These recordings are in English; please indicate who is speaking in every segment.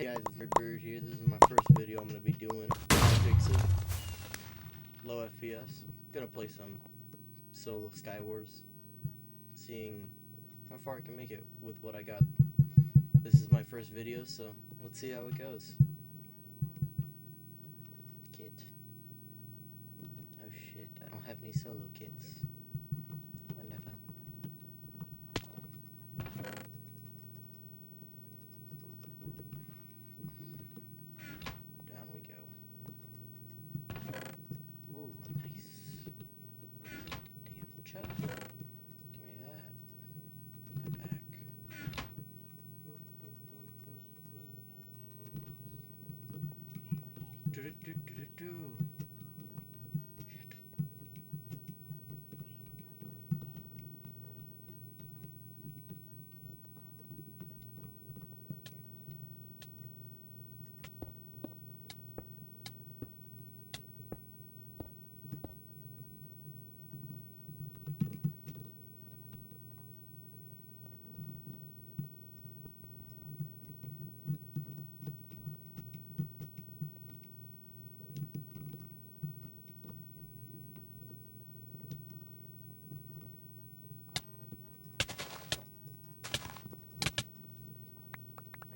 Speaker 1: Hey guys, it's Bird here. This is my first video I'm going to be doing. Hypixel, low FPS. Gonna play some solo Skywars. Seeing how far I can make it with what I got. This is my first video, so let's see how it goes. Kit. Oh shit, I don't have any solo kits. Wonderful. Down we go. Ooh, nice. Damn, chug. Give me that. Put that back. Boop, boop, boop, boop, boop, boop. Do-do-do-do-do-do. Shit.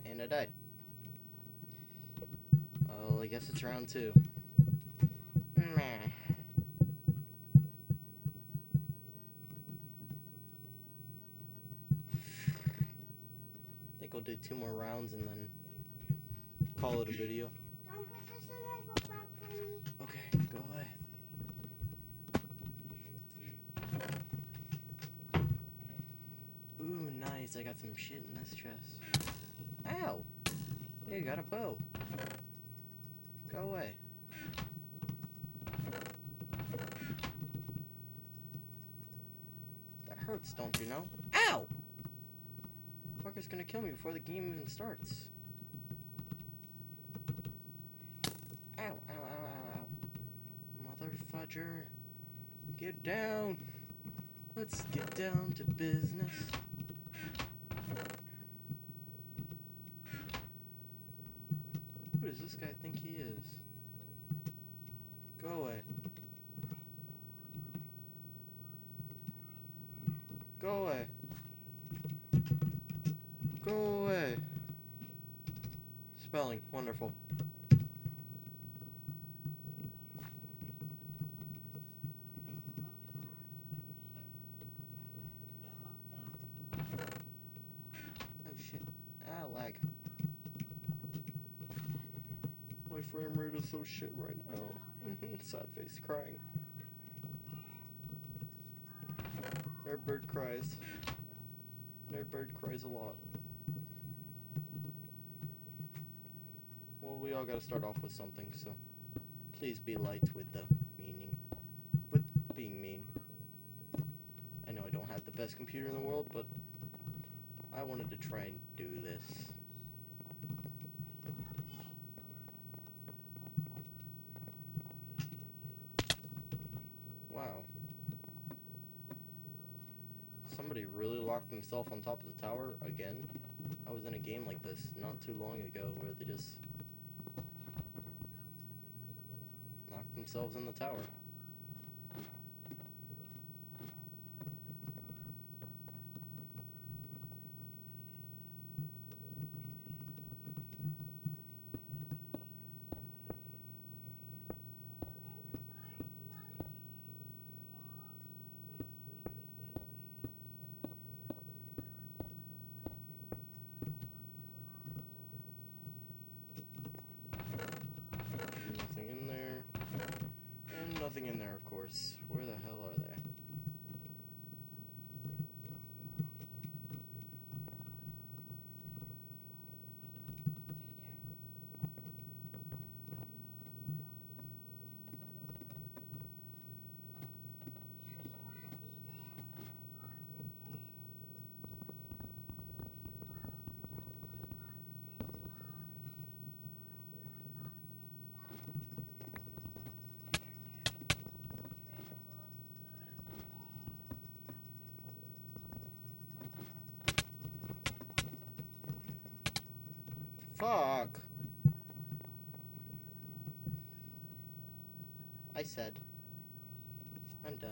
Speaker 1: And I died. Oh, I guess it's round 2. Meh. I think I'll do 2 more rounds and then call it a video.
Speaker 2: Don't put this in my book bag for me.
Speaker 1: Okay, go away. Ooh, nice. I got some shit in this chest. Ow! Hey, got a bow. Go away. That hurts, don't you know? Ow! Fucker's gonna kill me before the game even starts. Ow, ow, ow, ow, ow. Mother fudger. Get down. Let's get down to business. Who does this guy think he is? Go away. Go away. Go away. Spelling, wonderful. Oh shit. Ah, lag. My frame rate is so shit right now. Sad face crying. Nerdbird cries. Nerdbird cries a lot. Well, we all gotta start off with something, so please be light with the meaning. With being mean. I know I don't have the best computer in the world, but I wanted to try and do this. Wow. Somebody really locked themselves on top of the tower again? I was in a game like this not too long ago where they just knocked themselves in the tower. Nothing in there. And nothing in there, of course. Where the hell are they? Fuck. I said. I'm done.